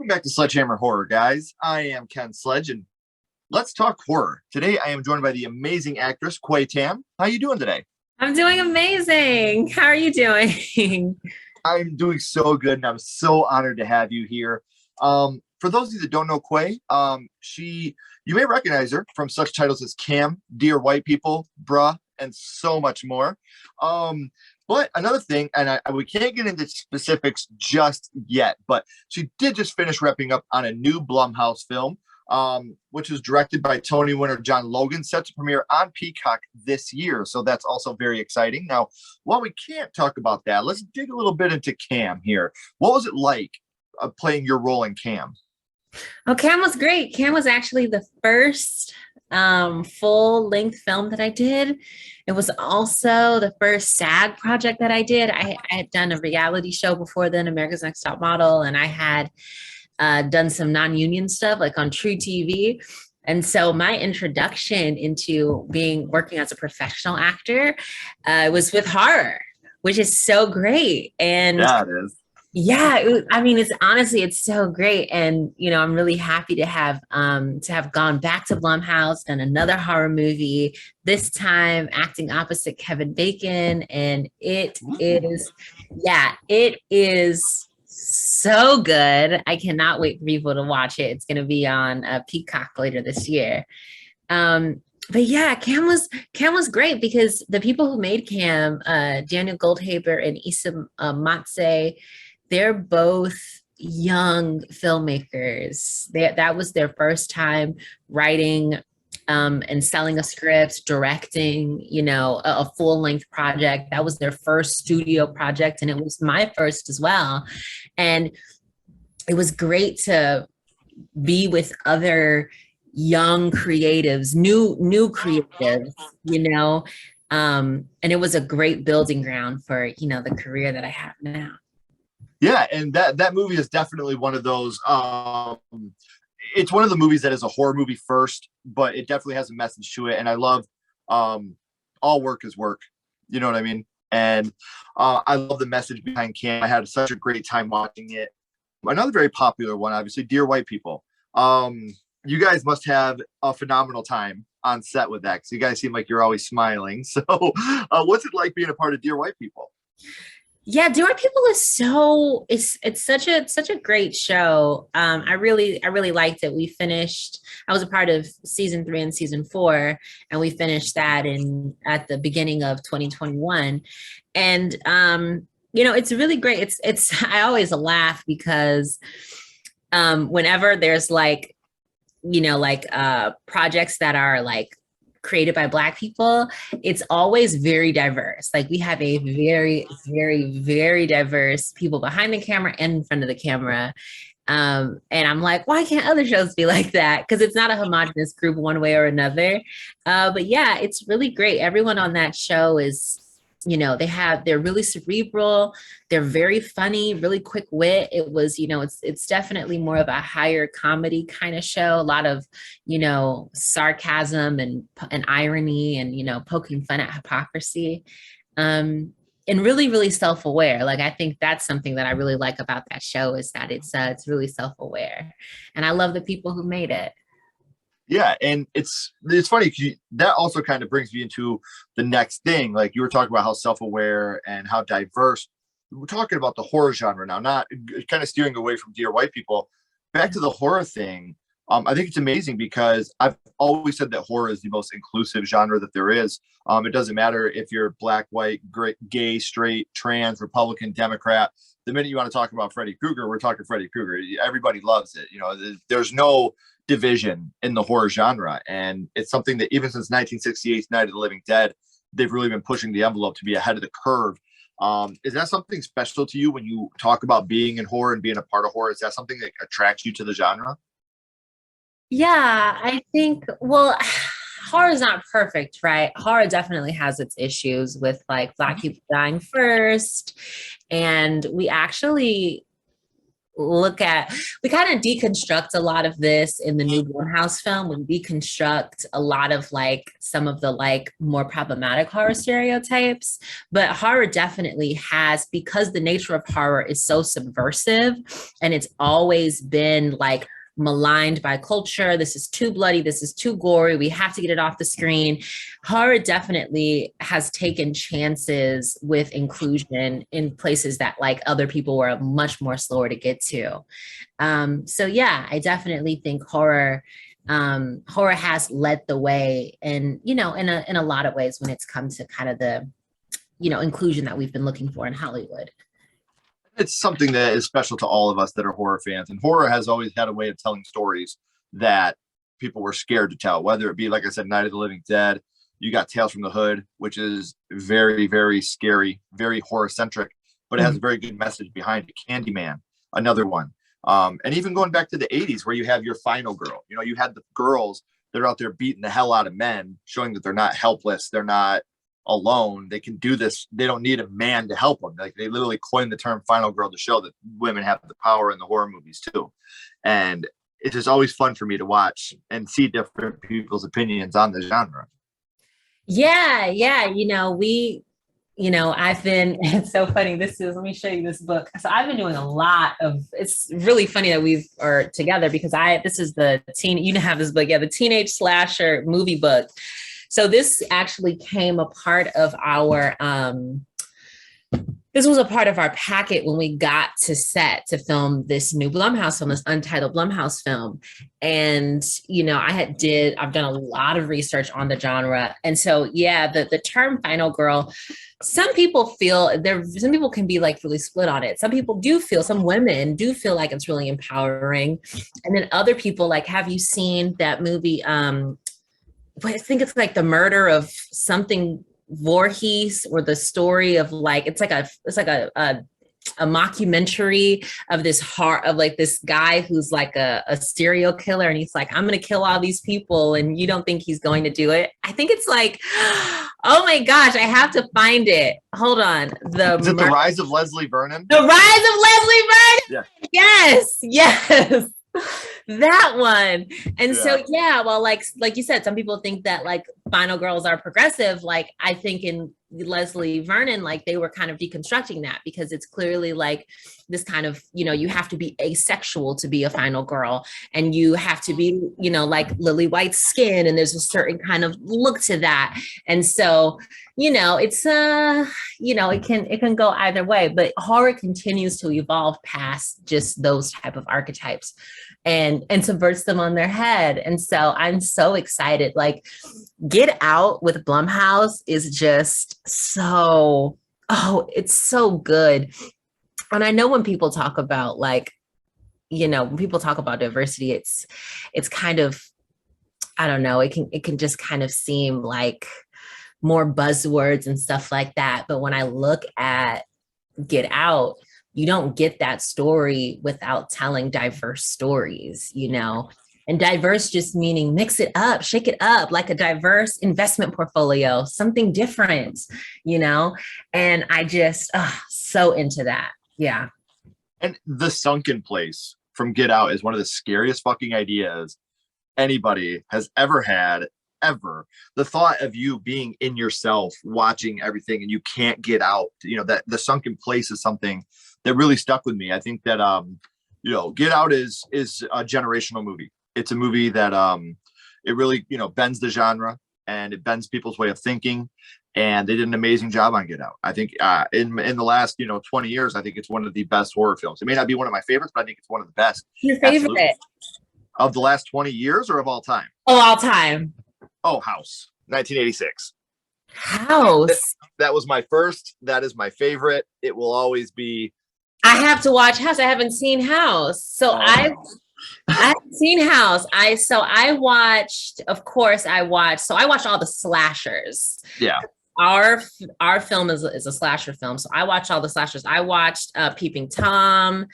Welcome back to Sledgehammer Horror, guys. I am Ken Sledge, and let's talk horror. Today, I am joined by the amazing actress Quei Tann. How you doing today? I'm doing amazing. How are you doing? I'm doing so good, and I'm so honored to have you here. For those of you that don't know Quei, you may recognize her from such titles as Cam, Dear White People, Bruh, and so much more. But another thing, and we can't get into specifics just yet, but she did just finish wrapping up on a new Blumhouse film, which is directed by Tony winner John Logan, set to premiere on Peacock this year. So that's also very exciting. Now, while we can't talk about that, let's dig a little bit into Cam here. What was it like playing your role in Cam? Oh, Cam was great. Cam was actually the first full length film that I did. It was also the first SAG project that I did. I had done a reality show before then, America's Next Top Model, and I had done some non-union stuff like on True TV. And so my introduction into working as a professional actor was with horror, which is so great. And yeah, it is. Yeah, it's so great, and I'm really happy to have gone back to Blumhouse, done another horror movie. This time, acting opposite Kevin Bacon, and it is so good. I cannot wait for people to watch it. It's going to be on Peacock later this year. But yeah, Cam was great because the people who made Cam, Daniel Goldhaber and Issa Matse, they're both young filmmakers. That was their first time writing and selling a script, directing, a full-length project. That was their first studio project, and it was my first as well. And it was great to be with other young creatives, new creatives, and it was a great building ground for, the career that I have now. Yeah, and that movie is definitely one of those. It's one of the movies that is a horror movie first, but it definitely has a message to it. And I love all work is work. You know what I mean? And I love the message behind Cam. I had such a great time watching it. Another very popular one, obviously, Dear White People. You guys must have a phenomenal time on set with that because you guys seem like you're always smiling. So what's it like being a part of Dear White People? Yeah, Dear White People is it's such a great show. I really liked it. I was a part of season 3 and season 4, and we finished that at the beginning of 2021. And it's really great. It's I always laugh because whenever there's projects that are created by Black people, it's always very diverse. Like we have a very, very, very diverse people behind the camera and in front of the camera. And I'm like, why can't other shows be like that? Because it's not a homogenous group one way or another. But yeah, it's really great. Everyone on that show is, they're really cerebral. They're very funny, really quick wit. It was, it's definitely more of a higher comedy kind of show. A lot of, sarcasm and irony and, poking fun at hypocrisy. And really, really self-aware. Like, I think that's something that I really like about that show is that it's really self-aware. And I love the people who made it. Yeah, and it's funny because that also kind of brings me into the next thing. Like you were talking about how self-aware and how diverse. We're talking about the horror genre now, not kind of steering away from Dear White People. Back to the horror thing. I think it's amazing because I've always said that horror is the most inclusive genre that there is. It doesn't matter if you're Black, white, gay, straight, trans, Republican, Democrat. The minute you want to talk about Freddy Krueger, we're talking Freddy Krueger. Everybody loves it. There's no division in the horror genre, and it's something that even since 1968's Night of the Living Dead, they've really been pushing the envelope to be ahead of the curve. Is that something special to you when you talk about being in horror and being a part of horror? Is that something that attracts you to the genre? Yeah, I think, well, horror is not perfect, right? Horror definitely has its issues with Black people dying first. And we actually we kind of deconstruct a lot of this in the new Blumhouse film. We deconstruct a lot of like some of the like more problematic horror stereotypes, but horror definitely has, because the nature of horror is so subversive and it's always been like maligned by culture. This is too bloody. This is too gory. We have to get it off the screen. Horror definitely has taken chances with inclusion in places that like other people were much more slower to get to. So yeah, I definitely think horror has led the way, and in a lot of ways when it's come to kind of the inclusion that we've been looking for in Hollywood. It's something that is special to all of us that are horror fans. And horror has always had a way of telling stories that people were scared to tell, whether it be, like I said, Night of the Living Dead. You got Tales from the Hood, which is very, very scary, very horror centric, but it has a very good message behind it. Candyman, another one. And even going back to the 80s, where you have Your Final Girl, you had the girls that are out there beating the hell out of men, showing that they're not helpless. They're not alone. They can do this. They don't need a man to help them. Like, they literally coined the term final girl to show that women have the power in the horror movies too. And it's just always fun for me to watch and see different people's opinions on the genre. Yeah. I've been, it's so funny. Let me show you this book. So I've been doing a lot of, it's really funny that we are together because this is have this book. Yeah. The Teenage Slasher movie book. So this actually came a part of this was a part of our packet when we got to set to film this new Blumhouse film, this untitled Blumhouse film. And, I've done a lot of research on the genre. And so, yeah, the term final girl, some people can be like really split on it. Some women do feel like it's really empowering. And then other people, like, have you seen that movie? I think it's like The Murder of something Voorhees, or the story of like, it's like a mockumentary of this guy who's like a serial killer, and he's like, I'm gonna kill all these people, and you don't think he's going to do it. I think it's like, oh my gosh, I have to find it. Hold on. Is it The Rise of Leslie Vernon? The Rise of Leslie Vernon. Yeah. Yes. That one. And so, yeah, well, like you said, some people think that like final girls are progressive. Like, I think in Leslie Vernon, like, they were kind of deconstructing that, because it's clearly like this kind of, you have to be asexual to be a final girl, and you have to be, like lily white skin, and there's a certain kind of look to that. And so, it's it can go either way, but horror continues to evolve past just those type of archetypes and subverts them on their head. And so I'm so excited. Like, Get Out with Blumhouse is just it's so good. And I know when people talk about like, when people talk about diversity, it's kind of, I don't know, it can just kind of seem like more buzzwords and stuff like that. But when I look at Get Out, you don't get that story without telling diverse stories, and diverse just meaning mix it up, shake it up, like a diverse investment portfolio, something different, and I just, so into that. Yeah. And the sunken place from Get Out is one of the scariest fucking ideas anybody has ever had, ever. The thought of you being in yourself, watching everything, and you can't get out, that the sunken place is something that really stuck with me. I think that, Get Out is a generational movie. It's a movie that it really, bends the genre, and it bends people's way of thinking. And they did an amazing job on Get Out. I think in the last, 20 years, I think it's one of the best horror films. It may not be one of my favorites, but I think it's one of the best. Your favorite? Absolutely. Of the last 20 years or of all time? Oh, all time. Oh, House, 1986. House. That was my first. That is my favorite. It will always be. I have to watch House. I haven't seen House. So I haven't seen House. I watched all the slashers. Yeah. Our film is a slasher film. So I watched all the slashers. I watched Peeping Tom,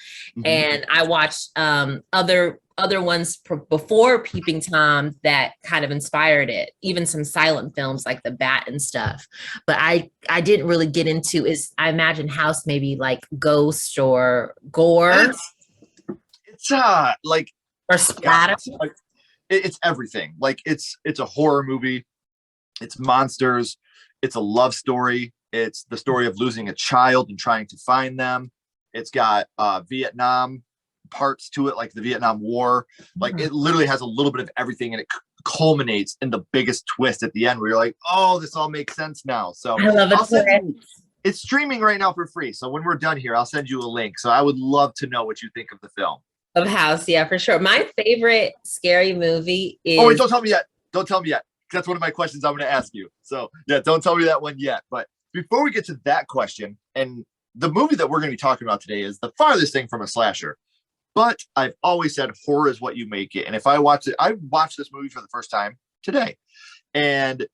and I watched other ones before Peeping Tom that kind of inspired it, even some silent films like The Bat and stuff. But I didn't really get into I imagine House maybe like ghost or gore. It's like Or God, splatter? it's everything. Like it's a horror movie. It's monsters. It's a love story. It's the story of losing a child and trying to find them. It's got Vietnam parts to it, like the Vietnam War. Like it literally has a little bit of everything, and it culminates in the biggest twist at the end, where you're like, "Oh, this all makes sense now." So I love it. I'll send you. It's streaming right now for free. So when we're done here, I'll send you a link. So I would love to know what you think of the film. Of House, yeah, for sure. My favorite scary movie is. Oh, wait, don't tell me yet. Don't tell me yet. That's one of my questions I'm going to ask you. So yeah, don't tell me that one yet. But before we get to that question, and the movie that we're going to be talking about today is the farthest thing from a slasher. But I've always said horror is what you make it. And if I watch it, I watched this movie for the first time today. And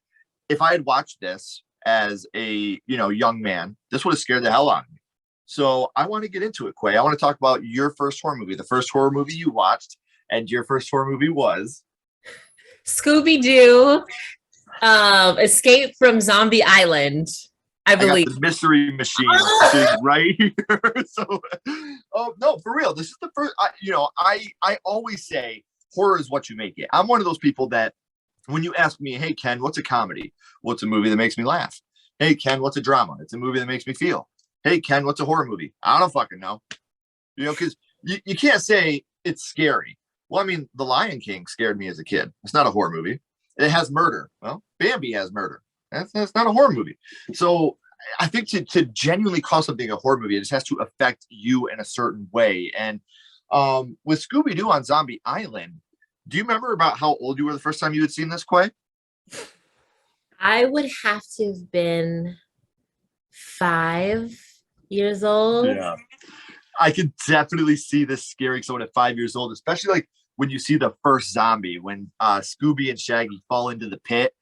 if I had watched this as a young man, this would have scared the hell out of me. So I want to get into it, Quay. I want to talk about your first horror movie, the first horror movie you watched, and your first horror movie was Scooby-Doo, Escape from Zombie Island, I believe. I got the mystery machine right here. So, oh no, for real, this is the first. I always say horror is what you make it. I'm one of those people that when you ask me, "Hey Ken, what's a comedy?" Well, it's a movie that makes me laugh. Hey Ken, what's a drama? It's a movie that makes me feel. Hey Ken, what's a horror movie? I don't fucking know. Because you can't say it's scary. Well, I mean, The Lion King scared me as a kid. It's not a horror movie. It has murder. Well, Bambi has murder. That's not a horror movie. So I think to genuinely call something a horror movie, it just has to affect you in a certain way. And with Scooby-Doo on Zombie Island, do you remember about how old you were the first time you had seen this, Quay? I would have to have been 5 years old. Yeah. I could definitely see this scaring someone at 5 years old, especially like when you see the first zombie, when Scooby and Shaggy fall into the pit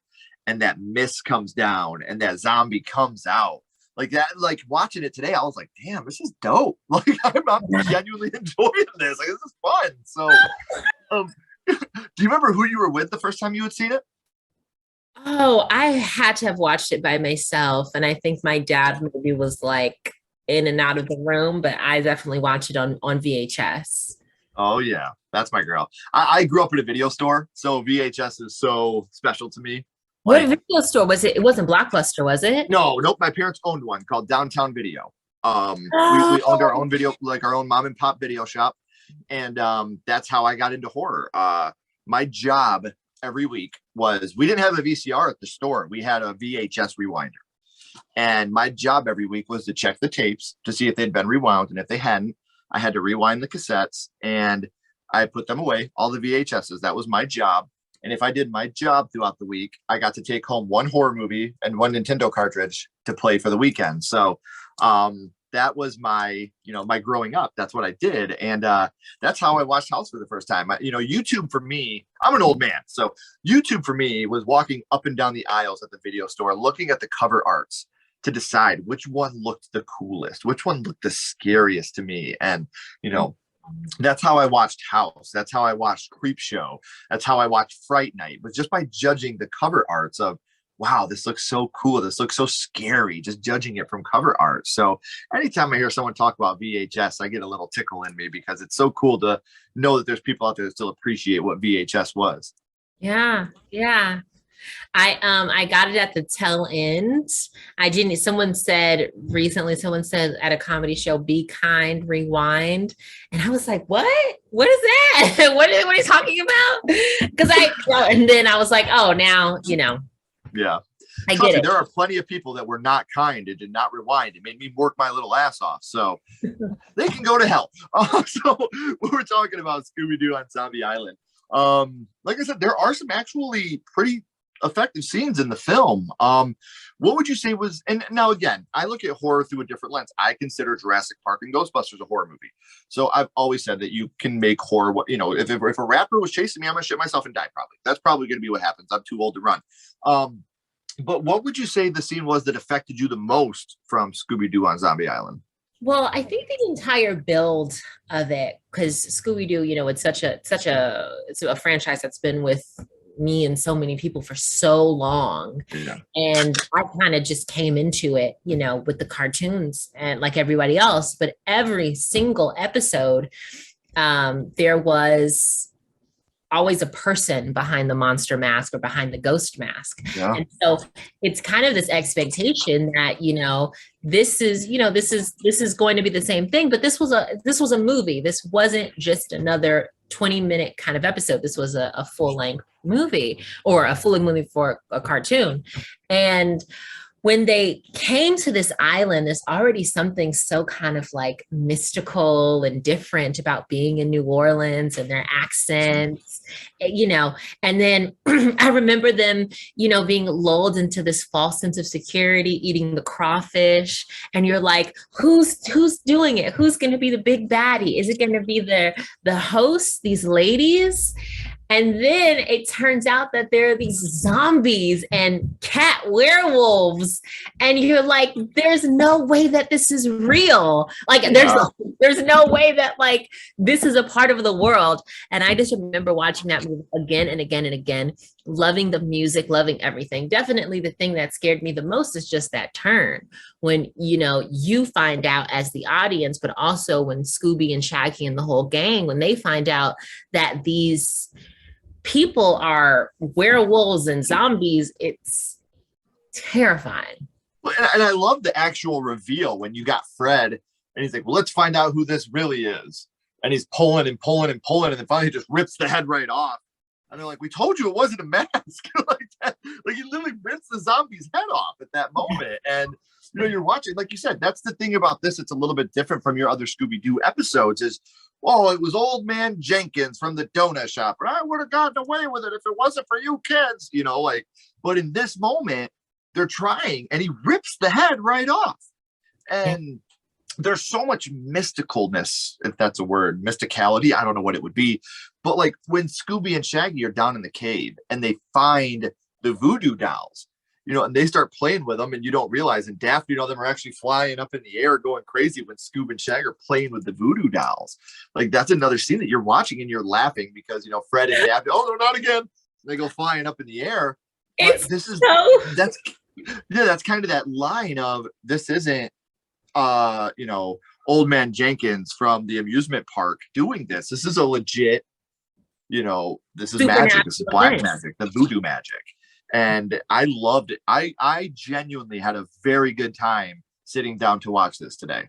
and that mist comes down and that zombie comes out. Like that, like watching it today, I was like, damn, this is dope. Like I'm genuinely enjoying this. Like this is fun. So do you remember who you were with the first time you had seen it? Oh, I had to have watched it by myself. And I think my dad maybe was like in and out of the room, but I definitely watched it on VHS. Oh yeah, that's my girl. I grew up in a video store, so VHS is so special to me. What Like, video store was it? It wasn't Blockbuster, was it? no, nope. My parents owned one called Downtown Video. We owned our own video, like our own mom and pop video shop, and that's how I got into horror. My job every week was we didn't have a VCR at the store. We had a VHS rewinder. And my job every week was to check the tapes to see if they'd been rewound. And if they hadn't, I had to rewind the cassettes and I put them away, all the VHSs. That was my job. And if I did my job throughout the week, I got to take home one horror movie and one Nintendo cartridge to play for the weekend. So that was my growing up. That's what I did. And that's how I watched House for the first time. YouTube for me, I'm an old man. So YouTube for me was walking up and down the aisles at the video store, looking at the cover arts to decide which one looked the coolest, which one looked the scariest to me. And, that's how I watched House. That's how I watched Creepshow. That's how I watched Fright Night, was just by judging the cover arts of, wow, this looks so cool. This looks so scary, just judging it from cover art. So anytime I hear someone talk about VHS, I get a little tickle in me because it's so cool to know that there's people out there that still appreciate what VHS was. Yeah, yeah. I got it at the tail end. I didn't. Someone said recently. Someone said at a comedy show, "Be kind, rewind," and I was like, "What? What is that? what are you talking about?" Because and then I was like, "Oh, now Yeah, I get it." There are plenty of people that were not kind and did not rewind. It made me work my little ass off. So they can go to hell. So we're talking about Scooby-Doo on Zombie Island. Like I said, there are some actually pretty effective scenes in the film. What would you say was, and now again, I look at horror through a different lens. I consider Jurassic Park and Ghostbusters a horror movie. So I've always said that you can make horror, if a rapper was chasing me, I'm gonna shit myself and die probably. That's probably gonna be what happens. I'm too old to run. But what would you say the scene was that affected you the most from Scooby-Doo on Zombie Island? Well, I think the entire build of it, because Scooby-Doo, it's it's a franchise that's been with me and so many people for so long. Yeah. And I kind of just came into it, with the cartoons and like everybody else, but every single episode there was always a person behind the monster mask or behind the ghost mask. Yeah. And so it's kind of this expectation that, this is going to be the same thing, but this was a movie. This wasn't just another 20-minute kind of episode. This was a full-length movie, or a full-length movie for a cartoon. And when they came to this island, there's already something so kind of like mystical and different about being in New Orleans and their accents, and then I remember them, being lulled into this false sense of security, eating the crawfish. And you're like, who's doing it? Who's going to be the big baddie? Is it going to be the hosts, these ladies? And then it turns out that there are these zombies and cat werewolves. And you're like, there's no way that this is real. Like, there's no way that like this is a part of the world. And I just remember watching that movie again and again and again, loving the music, loving everything. Definitely the thing that scared me the most is just that turn when, you find out as the audience, but also when Scooby and Shaggy and the whole gang, when they find out that these people are werewolves and zombies, it's terrifying. And I love the actual reveal when you got Fred and he's like, well, let's find out who this really is. And he's pulling and pulling and pulling, and then finally just rips the head right off. And they're like, we told you it wasn't a mask. Like that. Like he literally rips the zombie's head off at that moment. And you're watching, like you said, that's the thing about this. It's a little bit different from your other Scooby-Doo episodes is, well, it was old man Jenkins from the donut shop, and I would have gotten away with it if it wasn't for you kids, but in this moment, they're trying, and he rips the head right off. And there's so much mysticalness, if that's a word, mysticality. I don't know what it would be. But like when Scooby and Shaggy are down in the cave and they find the voodoo dolls, and they start playing with them, and you don't realize, and Daphne and all them are actually flying up in the air going crazy when Scoob and Shag are playing with the voodoo dolls. Like that's another scene that you're watching and you're laughing because, Fred and Daphne, oh, no, not again. They go flying up in the air. But that's kind of that line of this isn't, old man Jenkins from the amusement park doing this. This is a legit, this is magic. This is black magic, the voodoo magic. And I loved it. I genuinely had a very good time sitting down to watch this today.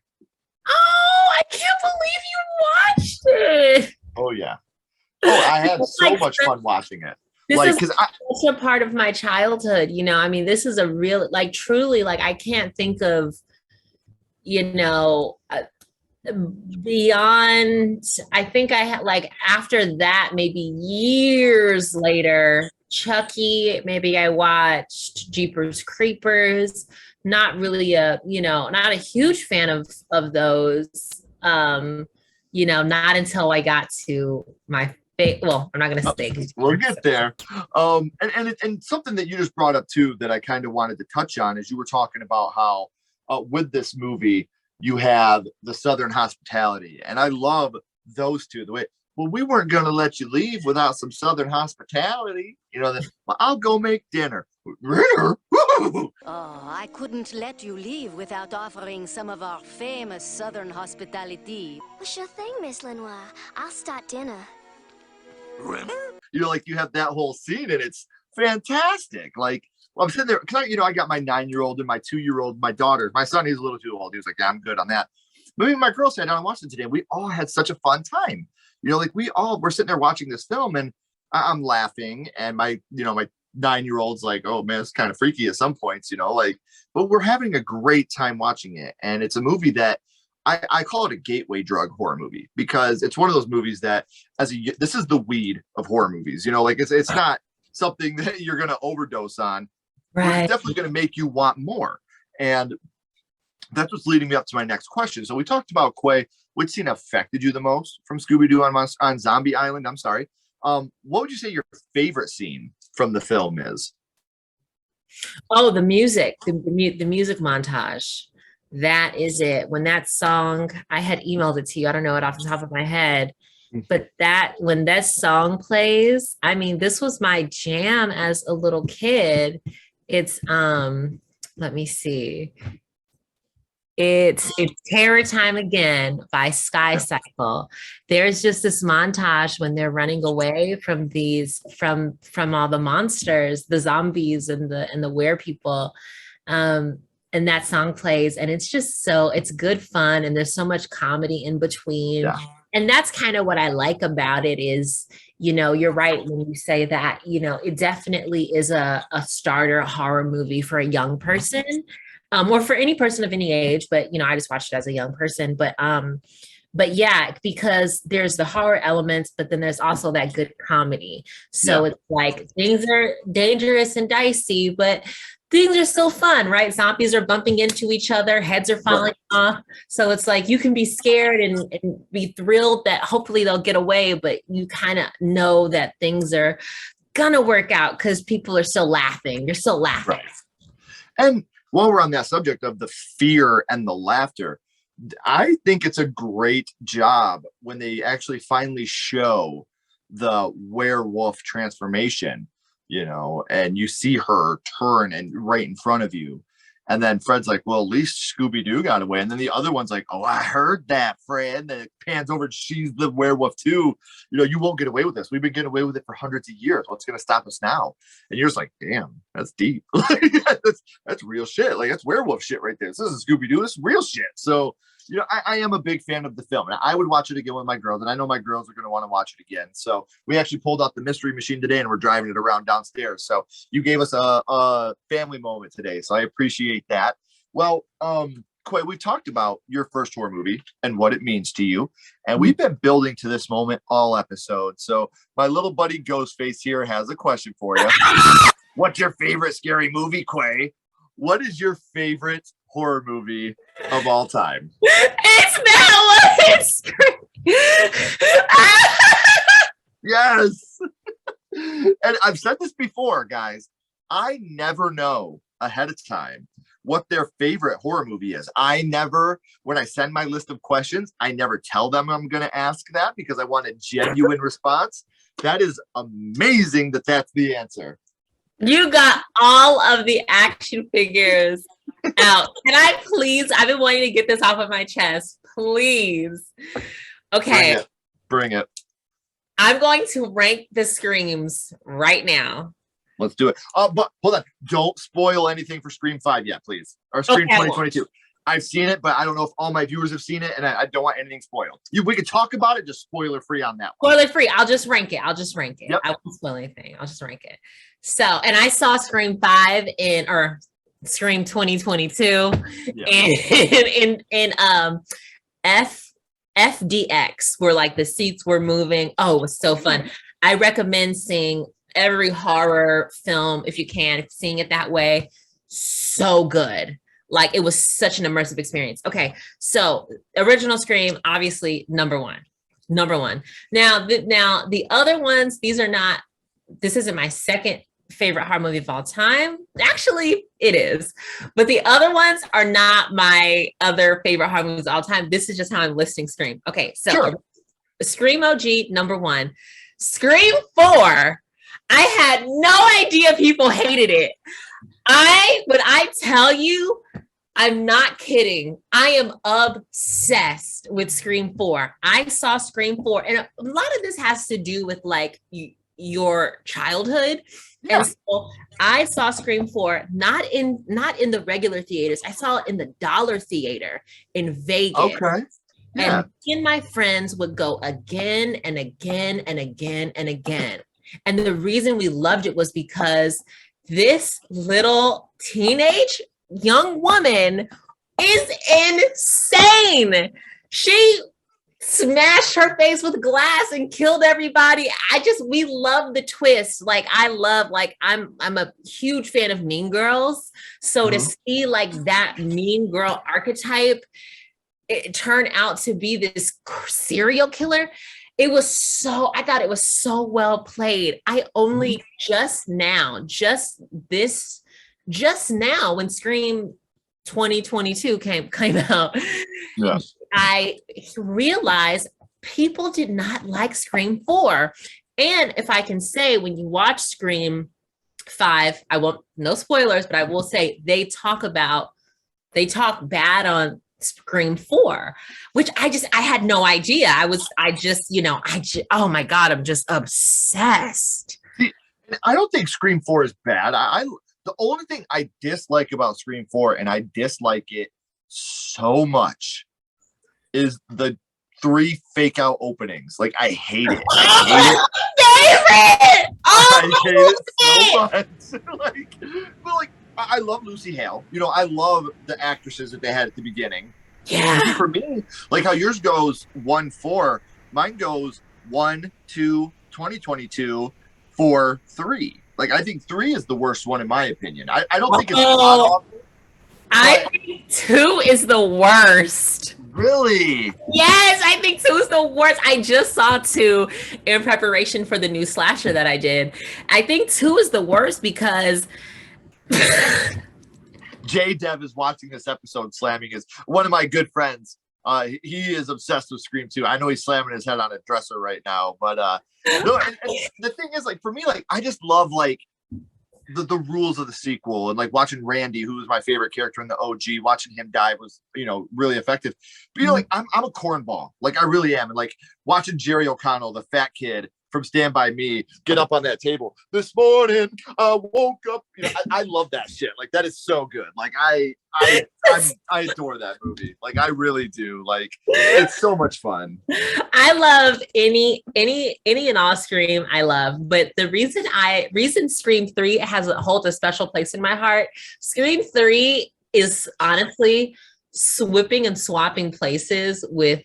Oh, I can't believe you watched it. Oh, yeah. Oh, I had so much fun watching it. This is such a part of my childhood. This is a real, like, truly, like, I can't think of, beyond, I think I had, like, after that, maybe years later, Chucky, maybe I watched Jeepers Creepers, not really not a huge fan of those, not until I got to my well, I'm not going to say. We'll get there. And something that you just brought up too, that I kind of wanted to touch on is you were talking about how with this movie, you have the Southern hospitality. And I love those two, the way, well, we weren't going to let you leave without some Southern hospitality. Well, I'll go make dinner. Dinner? Oh, I couldn't let you leave without offering some of our famous Southern hospitality. Well, sure thing, Miss Lenoir. I'll start dinner. Like you have that whole scene and it's fantastic. Like, well, I'm sitting there because I got my 9-year-old and my 2-year-old, my daughter, my son, he's a little too old. He was like, yeah, I'm good on that. But me and my girl sat down and watched it today. And we all had such a fun time. Like we're sitting there watching this film and I'm laughing. And my 9-year-old's like, oh man, it's kind of freaky at some points, but we're having a great time watching it. And it's a movie that I call it a gateway drug horror movie because it's one of those movies that this is the weed of horror movies, it's not something that you're going to overdose on. Right. It's definitely going to make you want more. And that's what's leading me up to my next question. So we talked about Quei. Which scene affected you the most from Scooby-Doo on Zombie Island? I'm sorry. What would you say your favorite scene from the film is? Oh, the music, the music montage. That is it. When that song, I had emailed it to you. I don't know it off the top of my head, but when that song plays, this was my jam as a little kid. It's, let me see. It's Terror Time Again by Sky Cycle. There's just this montage when they're running away from these from all the monsters, the zombies and the were people. And that song plays, and it's just it's good fun, and there's so much comedy in between. Yeah. And that's kind of what I like about it is, you're right when you say that, it definitely is a starter horror movie for a young person. Or for any person of any age, but I just watched it as a young person. But yeah, because there's the horror elements, but then there's also that good comedy. So it's like things are dangerous and dicey, but things are still fun, right? Zombies are bumping into each other, heads are falling off. So it's like you can be scared and be thrilled that hopefully they'll get away, but you kind of know that things are gonna work out because people are still laughing. You're still laughing. Right. And while we're on that subject of the fear and the laughter, I think it's a great job when they actually finally show the werewolf transformation, and you see her turn and right in front of you. And then Fred's like, well, at least Scooby-Doo got away. And then the other one's like, oh, I heard that, Fred. And then it pans over and she's the werewolf too. You won't get away with this. We've been getting away with it for hundreds of years. What's going to stop us now? And you're just like, damn, that's deep. that's real shit. Like, that's werewolf shit right there. This isn't Scooby-Doo. This is real shit. So, I am a big fan of the film, and I would watch it again with my girls, and I know my girls are going to want to watch it again. So we actually pulled out the mystery machine today, and we're driving it around downstairs. So you gave us a family moment today, so I appreciate that. Well, Quei, we talked about your first horror movie and what it means to you, and we've been building to this moment all episode. So my little buddy Ghostface here has a question for you. What's your favorite scary movie, Quei? What is your favorite horror movie of all time? It's not what it's Yes. And I've said this before, guys. I never know ahead of time what their favorite horror movie is. When I send my list of questions, I never tell them I'm going to ask that because I want a genuine response. That is amazing that that's the answer. You got all of the action figures out. Can I please? I've been wanting to get this off of my chest. Please. Okay. Bring it. I'm going to rank the screams right now. Let's do it. But hold on. Don't spoil anything for Scream 5 yet, please. Or Scream 2022. I've seen it, but I don't know if all my viewers have seen it, and I don't want anything spoiled. We could talk about it, just spoiler free on that one. Spoiler free. I'll just rank it. Yep. I won't spoil anything. I'll just rank it. So, and I saw Scream 5 or Scream 2022 in FDX, where like the seats were moving. Oh, it was so fun. I recommend seeing every horror film if you can, seeing it that way. So good. Like, it was such an immersive experience. Okay, so original Scream, obviously number one. Now the other ones, this isn't my second favorite horror movie of all time. Actually, it is. But the other ones are not my other favorite horror movies of all time. This is just how I'm listing Scream. Okay, so sure. Scream OG, number one. Scream 4, I had no idea people hated it. But I tell you, I'm not kidding. I am obsessed with Scream 4. I saw Scream 4, and a lot of this has to do with like your childhood. Yeah. And so I saw Scream 4 not in the regular theaters. I saw it in the Dollar Theater in Vegas. Okay. Yeah. And me and my friends would go again and again and again and again. And the reason we loved it was because this little teenage young woman is insane. She smashed her face with glass and killed everybody. We love the twist. I'm a huge fan of Mean Girls. So to see like that mean girl archetype, it turned out to be this serial killer. I thought it was so well played. I only just now when Scream 2022 came out, yes, I realized people did not like Scream 4. And if I can say, when you watch Scream 5, no spoilers, but I will say they talk bad on Scream 4, which I had no idea. Oh my God, I'm just obsessed. See, I don't think Scream 4 is bad. The only thing I dislike about Scream 4, and I dislike it so much, is the 3 fake out openings. Like, I hate it. I hate it. Favorite! Oh, I hate it so much. Like, I love Lucy Hale. You know, I love the actresses that they had at the beginning. yeah. For me, like how yours goes 1, 4, mine goes 1, 2, 2022, 4, 3. Like, I think 3 is the worst one in my opinion. I don't think it's awful. I think 2 is the worst. Really? Yes, I think 2 is the worst. I just saw 2 in preparation for the new slasher that I did. I think 2 is the worst because J Dev is watching this episode slamming his one of my good friends. He is obsessed with Scream 2. I know he's slamming his head on a dresser right now, but no, and the thing is, like, for me, like, I just love like the rules of the sequel, and like watching Randy, who was my favorite character in the OG, watching him die was, you know, really effective. But you know, like, I'm a cornball, like I really am, and like watching Jerry O'Connell, the fat kid from Stand By Me, get up on that table this morning. I woke up. You know, I love that shit. Like, that is so good. Like, I adore that movie. Like, I really do. Like, it's so much fun. I love any and all Scream. I love, but the reason Scream 3 holds a special place in my heart. Scream 3 is honestly swapping and swapping places with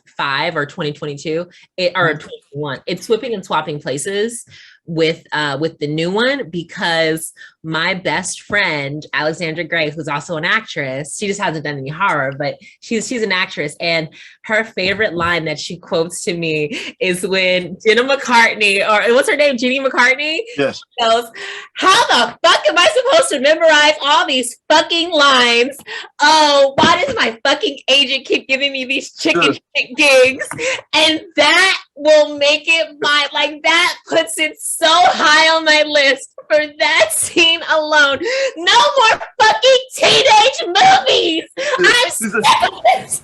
5 or 2022 or 2021. It's swapping and swapping places with the new one, because my best friend Alexandra Gray, who's also an actress, she just hasn't done any horror, but she's an actress, and her favorite line that she quotes to me is when Jenna McCartney, or what's her name, Jenny McCartney, Yes, goes, "How the fuck am I supposed to memorize all these fucking lines? Oh, why does my fucking agent keep giving me these chicken shit gigs?" And that will make it that puts it so high on my list for that scene alone. No more fucking teenage movies. I'm sick of this.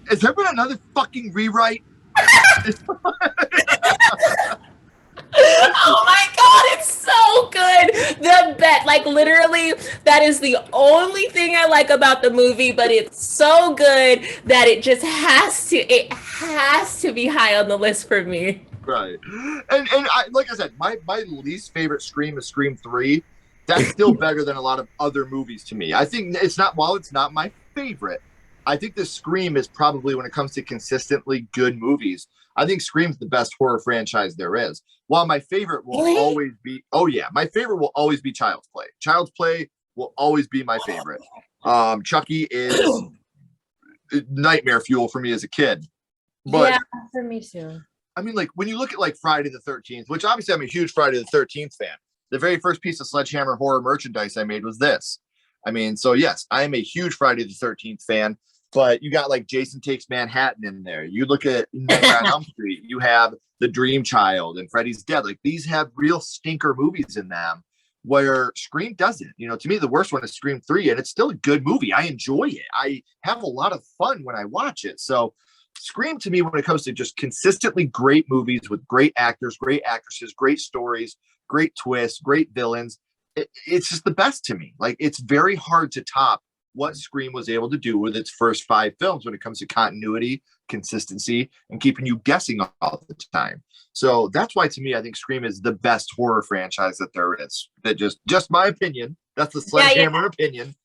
Has there been another fucking rewrite? Oh my God, it's so good. The bet, like, literally, that is the only thing I like about the movie, but it's so good that it has to be high on the list for me. Right. And like I said, my least favorite Scream is Scream 3. That's still better than a lot of other movies to me. I think it's not my favorite, I think the Scream is probably, when it comes to consistently good movies, I think Scream's the best horror franchise there is. While my favorite will always be, my favorite will always be Child's Play. Child's Play will always be my favorite. Chucky is nightmare fuel for me as a kid. But, yeah, for me too. I mean, like, when you look at like Friday the 13th, which obviously I'm a huge Friday the 13th fan. The very first piece of Sledgehammer horror merchandise I made was this. I mean, so yes, I am a huge Friday the 13th fan. But you got like Jason Takes Manhattan in there. You look at Nightmare on Elm Street, you have The Dream Child and Freddy's Dead. Like, these have real stinker movies in them, where Scream doesn't. You know, to me, the worst one is Scream 3, and it's still a good movie. I enjoy it. I have a lot of fun when I watch it. So Scream, to me, when it comes to just consistently great movies with great actors, great actresses, great stories, great twists, great villains, it's just the best to me. Like, it's very hard to top what Scream was able to do with its first 5 films when it comes to continuity, consistency, and keeping you guessing all the time. So that's why, to me, I think Scream is the best horror franchise that there is. That just my opinion. That's the Sledgehammer opinion.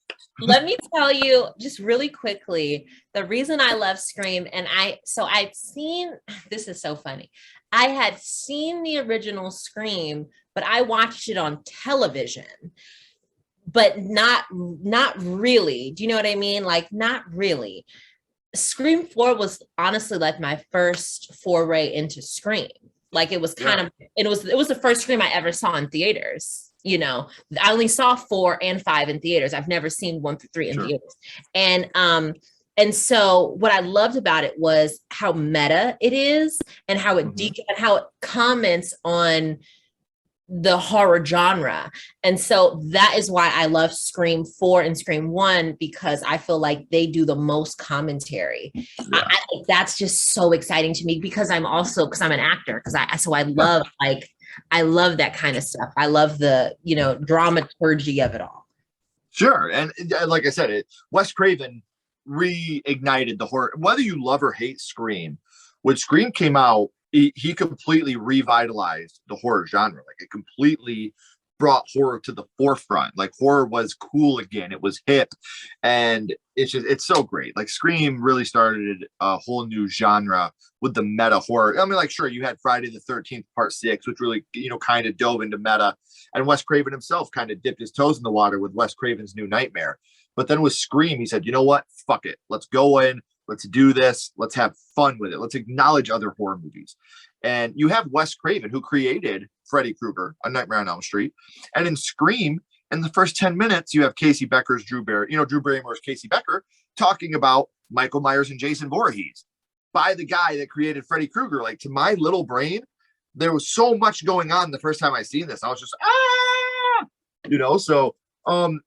Let me tell you just really quickly the reason I love Scream. And I'd seen, this is so funny. I had seen the original Scream, but I watched it on television. But not really. Do you know what I mean? Like, not really. Scream 4 was honestly like my first foray into Scream. Like, it was it was the first Scream I ever saw in theaters. You know, I only saw 4 and 5 in theaters. I've never seen 1 through 3 in theaters. And so what I loved about it was how how it comments on the horror genre. And so that is why I love Scream 4 and Scream 1, because I feel like they do the most commentary. Yeah. That's just so exciting to me because I'm an actor, I love I love that kind of stuff. I love the, dramaturgy of it all. Sure. And like I said, Wes Craven reignited the horror. Whether you love or hate Scream, when Scream came out, he completely revitalized the horror genre. Like, it completely brought horror to the forefront. Like, horror was cool again. It was hip. And it's so great. Like, Scream really started a whole new genre with the meta horror. I mean, like, sure, you had Friday the 13th Part 6, which really, kind of dove into meta. And Wes Craven himself kind of dipped his toes in the water with Wes Craven's New Nightmare. But then with Scream, he said, you know what? Fuck it. Let's go in. Let's do this. Let's have fun with it. Let's acknowledge other horror movies. And you have Wes Craven, who created Freddy Krueger, A Nightmare on Elm Street. And in Scream, in the first 10 minutes, you have Casey Becker's Drew Barrymore's Casey Becker talking about Michael Myers and Jason Voorhees by the guy that created Freddy Krueger. Like, to my little brain, there was so much going on the first time I seen this. I was just, so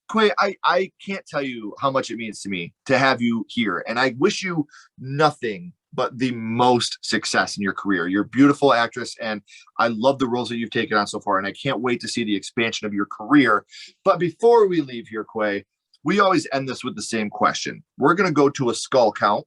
Quei, I can't tell you how much it means to me to have you here. And I wish you nothing but the most success in your career. You're a beautiful actress, and I love the roles that you've taken on so far. And I can't wait to see the expansion of your career. But before we leave here, Quei, we always end this with the same question. We're going to go to a skull count,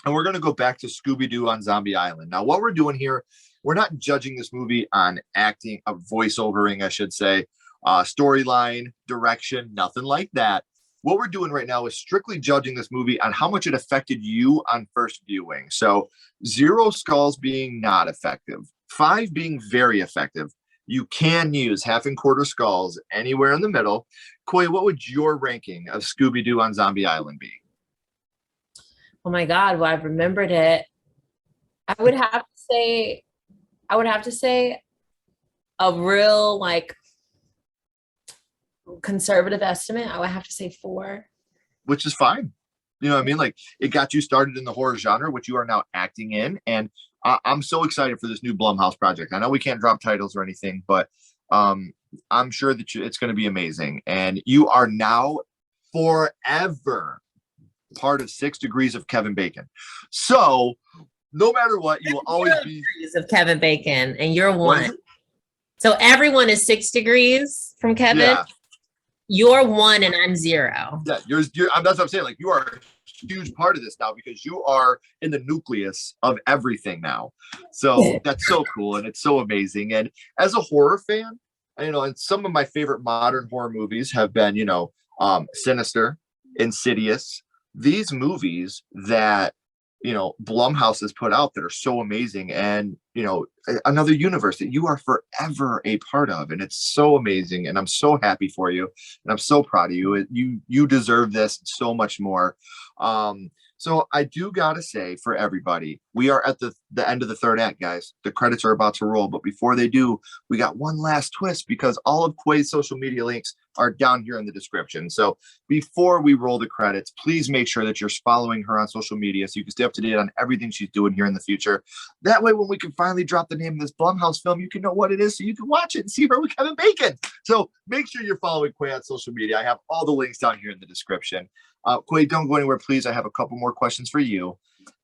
and we're going to go back to Scooby-Doo on Zombie Island. Now, what we're doing here, we're not judging this movie on acting, voiceovering, I should say, storyline, direction, nothing like that. What we're doing right now is strictly judging this movie on how much it affected you on first viewing. So 0 skulls being not effective, 5 being very effective. You can use half and quarter skulls anywhere in the middle. Quei, what would your ranking of Scooby-Doo on Zombie Island be? Oh my God, well, I've remembered it. I would have to say a real, like, conservative estimate. I would have to say 4. Which is fine. You know what I mean? Like, it got you started in the horror genre, which you are now acting in. And I'm so excited for this new Blumhouse project. I know we can't drop titles or anything, but I'm sure that it's going to be amazing. And you are now forever part of 6 Degrees of Kevin Bacon. So no matter what, you will always be Degrees of Kevin Bacon, and you're 1. So everyone is 6 degrees from Kevin. Yeah. You're 1 and I'm 0. Yeah, you're that's what I'm saying. Like, you are a huge part of this now because you are in the nucleus of everything now. So that's so cool, and it's so amazing. And as a horror fan, and some of my favorite modern horror movies have been, Sinister, Insidious, these movies that Blumhouse has put out that are so amazing, and another universe that you are forever a part of, and it's so amazing. And I'm so happy for you, and I'm so proud of you. You deserve this and so much more. So I do gotta say, for everybody, we are at the end of the 3rd act, guys. The credits are about to roll, but before they do, we got one last twist, because all of Quei's social media links are down here in the description. So before we roll the credits, please make sure that you're following her on social media so you can stay up to date on everything she's doing here in the future. That way, when we can finally drop the name of this Blumhouse film, you can know what it is, so you can watch it and see her with Kevin Bacon. So make sure you're following Quei on social media. I have all the links down here in the description. Quei, don't go anywhere, please. I have a couple more questions for you.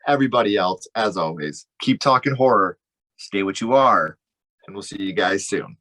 Everybody else, as always, keep talking horror, stay what you are, and we'll see you guys soon.